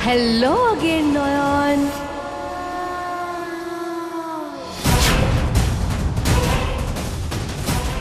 Hello again नयन।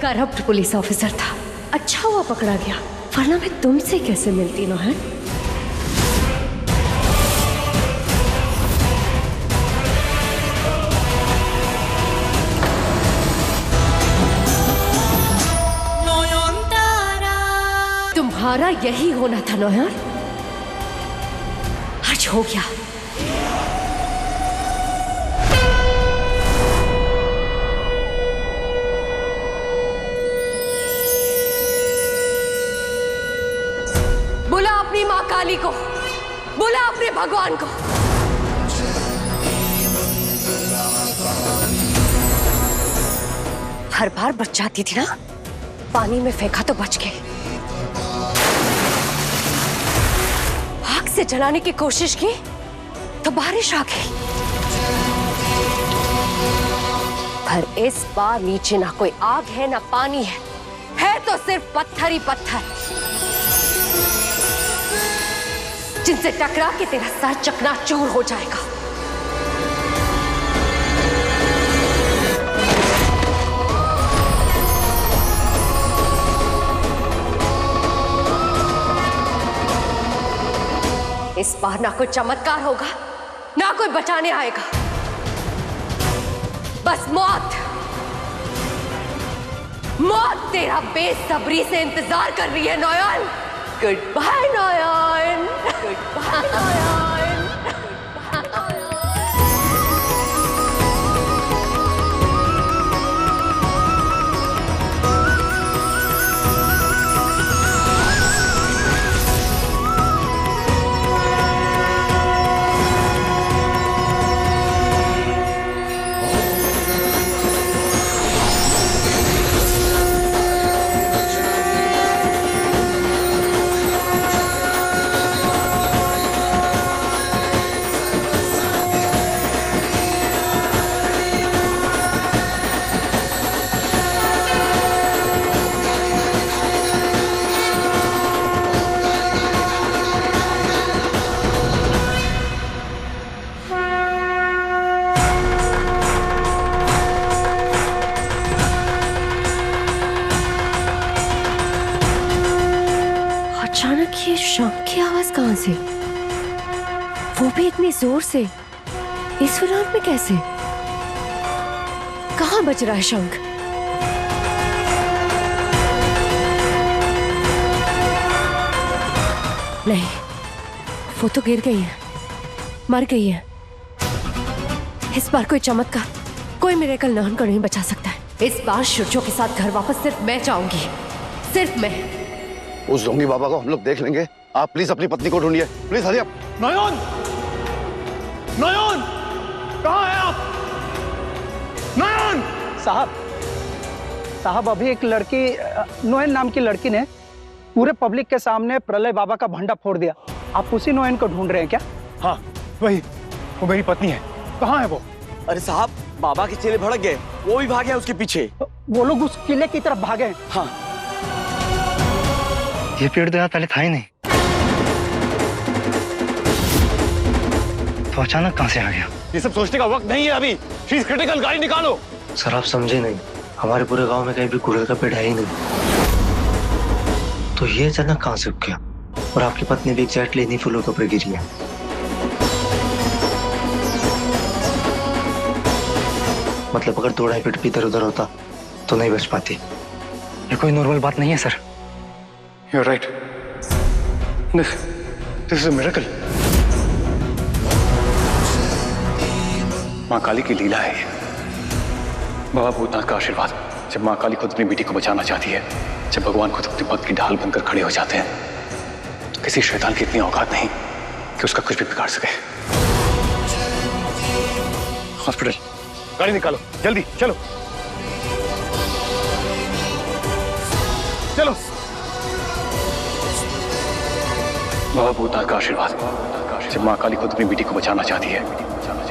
Corrupt police officer था, अच्छा हुआ पकड़ा गया, वरना मैं तुमसे कैसे मिलती नयन। तुम्हारा यही होना था नयन, आज हो गया। बुला अपनी माँ काली को, बुला अपने भगवान को। हर बार बच जाती थी ना, पानी में फेंका तो बच गई, आग से जलाने की कोशिश की तो बारिश आ गई। पर इस बार नीचे ना कोई आग है ना पानी है तो सिर्फ पत्थर ही पत्थर, जिनसे टकरा के तेरा सर चकनाचूर हो जाएगा। इस बार ना कोई चमत्कार होगा, ना कोई बचाने आएगा, बस मौत। मौत तेरा बेसब्री से इंतजार कर रही है नयन। गुड बाय नयन, गुड बाय नयन। अचानक ये शंख की आवाज कहां से, वो भी इतनी जोर से, इस विराट में कैसे, कहां बज रहा है शंख? नहीं, वो तो गिर गई है, मर गई है। इस बार कोई चमत्कार, कोई मिरेकल नयन को नहीं बचा सकता है। इस बार शुचो के साथ घर वापस सिर्फ मैं जाऊंगी, सिर्फ मैं। उस ढोंगी बाबा को हम लोग देख लेंगे, आप प्लीज अपनी पत्नी को ढूंढिए, प्लीज हरी अप। नयन, नयन, कहाँ है आप? नयन साहब अभी एक लड़की, नोएन नाम की लड़की ने पूरे पब्लिक के सामने प्रलय बाबा का भंडा फोड़ दिया। आप उसी नोएन को ढूंढ रहे हैं क्या? हाँ वही, वो मेरी पत्नी है। कहाँ है वो? अरे साहब, बाबा के चेले भड़क गए, वो भी भागे उसके पीछे। वो लोग उस किले की तरफ भागे। हाँ, ये पेड़ तो यहाँ पहले था ही नहीं, तो अचानक कहां से आ गया? ये सब सोचने का वक्त नहीं है अभी। शी इज क्रिटिकल, गाड़ी निकालो। सर आप समझे नहीं, हमारे पूरे गांव में कहीं भी गुड़हल का पेड़ है ही नहीं, तो ये अचानक कहां से उग गया? और आपकी पत्नी भी एग्जैक्टली इन्हीं फूलों के ऊपर गिरी है। मतलब अगर दो ढाई फीट इधर उधर होता तो नहीं बच पाती। ये कोई नॉर्मल बात नहीं है sir. You're right. This is a miracle. माँ काली की लीला है ये। बाबा भूतनाथ का आशीर्वाद। जब माँ काली खुद अपनी बेटी को बचाना चाहती है, जब भगवान खुद अपने भक्त की ढाल बनकर खड़े हो जाते हैं, तो किसी शैतान की इतनी औकात नहीं कि उसका कुछ भी बिगाड़ सके। हॉस्पिटल, गाड़ी निकालो, जल्दी चलो चलो। बाबा भूतनाथ का आशीर्वाद। जब माँ काली खुद अपनी बेटी को बचाना चाहती है,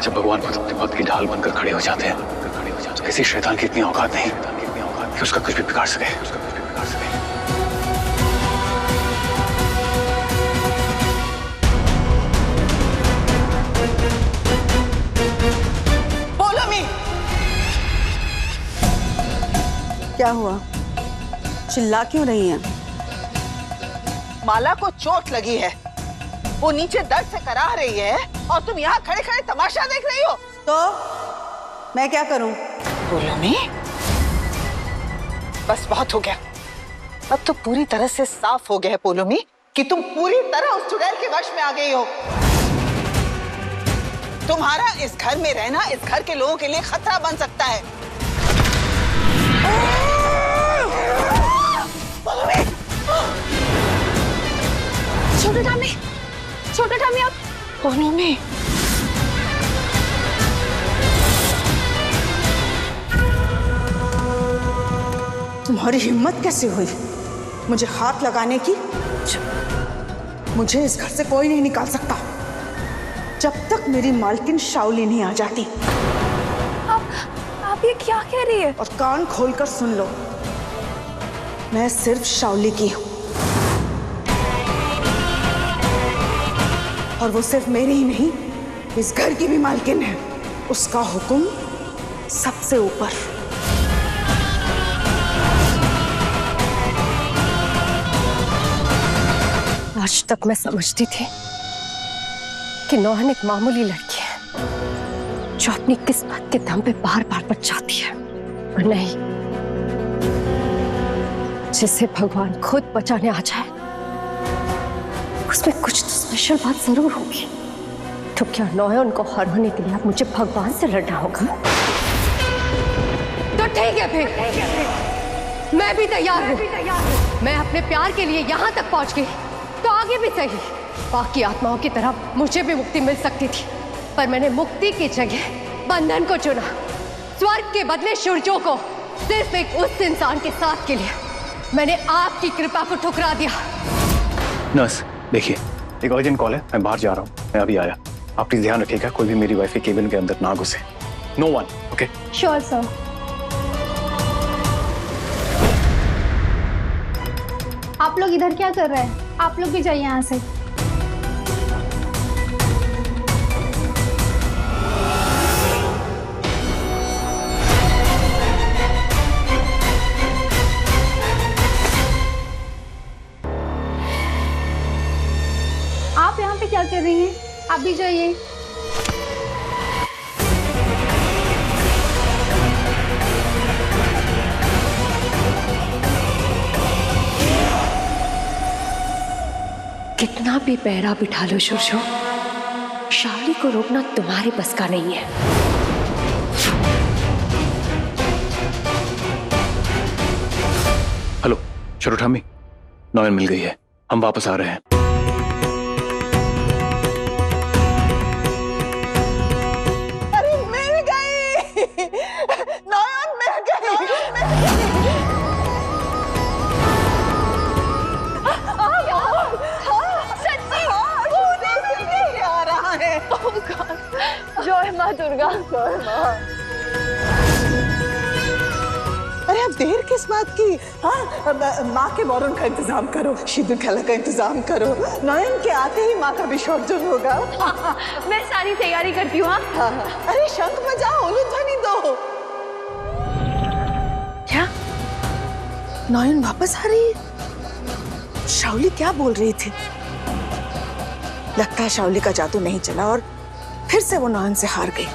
जब भगवान खुद अपने भक्त की ढाल बनकर खड़े हो जाते हैं, तो किसी शैतान की इतनी औकात नहीं कि उसका कुछ भी बिगाड़ सके। क्या हुआ? चिल्ला क्यों रही है? माला को चोट लगी है, वो नीचे दर्द से कराह रही है और तुम यहाँ खड़े खड़े तमाशा देख रही हो। तो मैं क्या करूं? पूनमी, बस बहुत हो गया। अब तो पूरी तरह से साफ हो गया है पूनमी कि तुम पूरी तरह उस चुड़ैल के वश में आ गई हो। तुम्हारा इस घर में रहना इस घर के लोगों के लिए खतरा बन सकता है। छोटे ठामी आप। पूनमी, तुम्हारी हिम्मत कैसे हुई मुझे हाथ लगाने की? मुझे इस घर से कोई नहीं निकाल सकता जब तक मेरी मालकिन शाओली नहीं आ जाती। आप ये क्या कह रही है? और कान खोलकर सुन लो, मैं सिर्फ शाओली की हूं, और वो सिर्फ मेरी ही नहीं, इस घर की भी मालकिन है। उसका हुक्म सबसे ऊपर। आज तक मैं समझती थी कि नौहन एक मामूली लड़की है जो अपनी किस्मत के दम पे बार बार बच जाती है, और नहीं, जिसे भगवान खुद बचाने आ जाए उसमें कुछ तो स्पेशल बात जरूर होगी। तो क्या नौहन को हराने के लिए अब मुझे भगवान से लड़ना होगा? तो ठीक है फिर, मैं भी तैयार हूँ। मैं अपने प्यार के लिए यहाँ तक पहुँच गई तो आगे भी सही। बाकी आत्माओं की तरह मुझे भी मुक्ति मिल सकती थी, पर मैंने मुक्ति की जगह बंधन को चुना। स्वर्ग के बदले सूरजों को सिर्फ एक उस इंसान के साथ के लिए मैंने आपकी कृपा को ठुकरा दिया। नर्स, देखिए, एक अर्जेंट कॉल है, मैं बाहर जा रहा हूँ, मैं अभी आया। आप प्लीज ध्यान रखिएगा, कोई भी मेरी वाइफ के केबिन के अंदर ना घुसे। No one, okay? Sure sir. आप लोग इधर क्या कर रहे हैं? आप लोग भी जाइए यहाँ से। आप यहाँ पे क्या कर रही हैं? आप भी जाइए। कितना भी पैरा बिठा लो सूरजो, शाओली को रोकना तुम्हारे बस का नहीं है। हेलो छोटू ठामी, नौयन मिल गई है, हम वापस आ रहे हैं। अरे मिल गई, नौयन मिल गई। जय माँ दुर्गा। अरे अब देर किस बात की? हाँ, माँ के मौरन का इंतजाम करो, शीदु खेला का इंतजाम करो। नयन के आते ही माँ का विसर्जन होगा। मैं सारी तैयारी करती हूँ। हाँ, अरे शंख बजाओ, उलूध्वनि दो। क्या नयन वापस आ रही है? शाओली क्या बोल रही थी? लगता है शाओली का जादू नहीं चला और फिर से वो नयन से हार गई।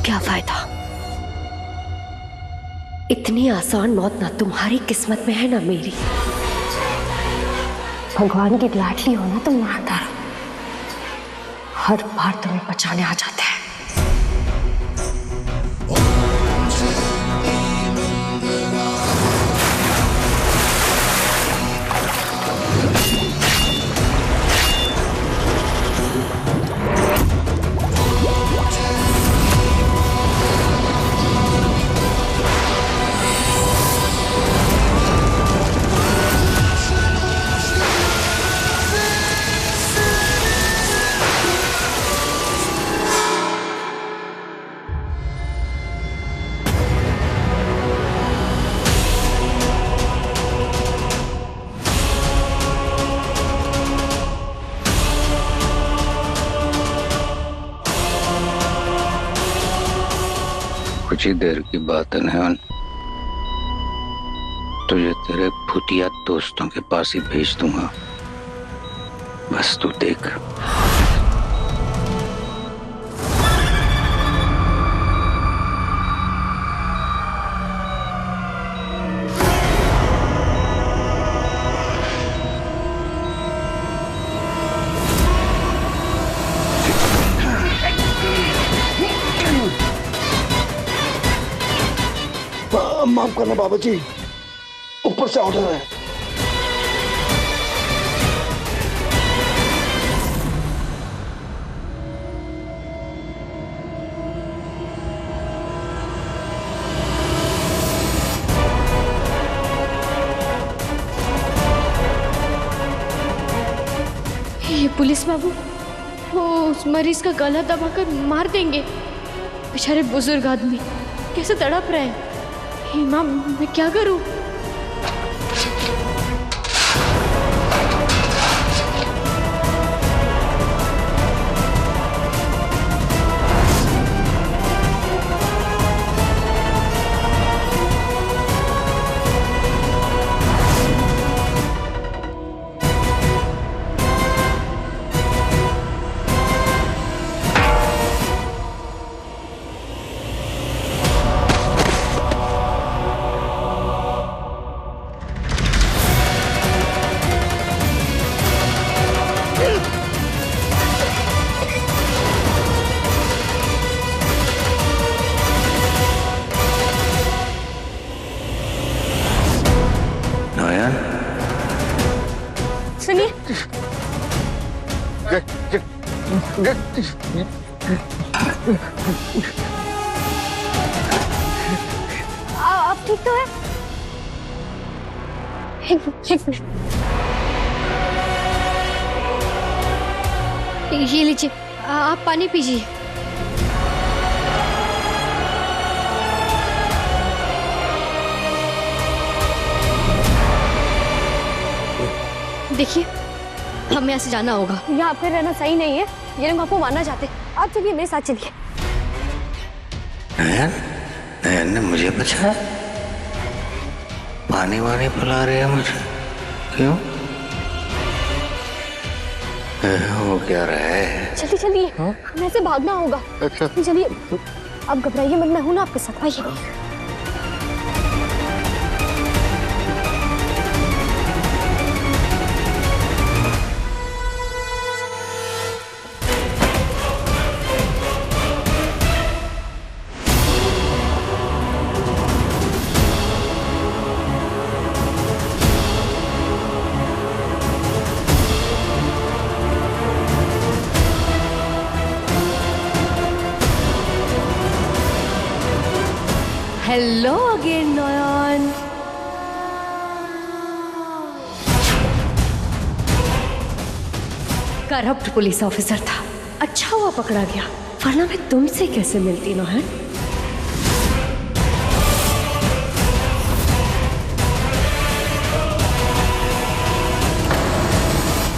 क्या फायदा? इतनी आसान मौत ना तुम्हारी किस्मत में है ना मेरी। भगवान की लाडली हो ना तुम महातारा, हर बार तुम्हें बचाने आ जाते हैं। कुछ ही देर की बात है नयन, तुझे तेरे भूतिया दोस्तों के पास ही भेज दूंगा, बस तू देख। माफ करना बाबा जी, ऊपर से ऑर्डर है। ये पुलिस बाबू वो उस मरीज का गला दबाकर मार देंगे। बेचारे बुजुर्ग आदमी कैसे तड़प रहे हैं। हे माँ, मैं क्या करूं? आप ठीक तो है? एक मिनट, ये लीजिए, आप पानी पीजिए। देखिए, हमें यहाँ से जाना होगा। यहाँ पे रहना सही नहीं है, ये लोग आपको मारना चाहते हैं। आप चलिए, मेरे साथ चलिए। नयन, नयन ने मुझे बचाया, पानी वानी पिला रहे हैं मुझे, क्यों? वो क्या रहा है? चलिए चलिए, हमें ऐसे भागना होगा। चलिए, आप घबराइए मत, मैं हूं ना आपके साथ, आइए। हेलो अगेन नयन। करप्ट पुलिस ऑफिसर था, अच्छा हुआ पकड़ा गया, वरना मैं तुमसे कैसे मिलती नयन।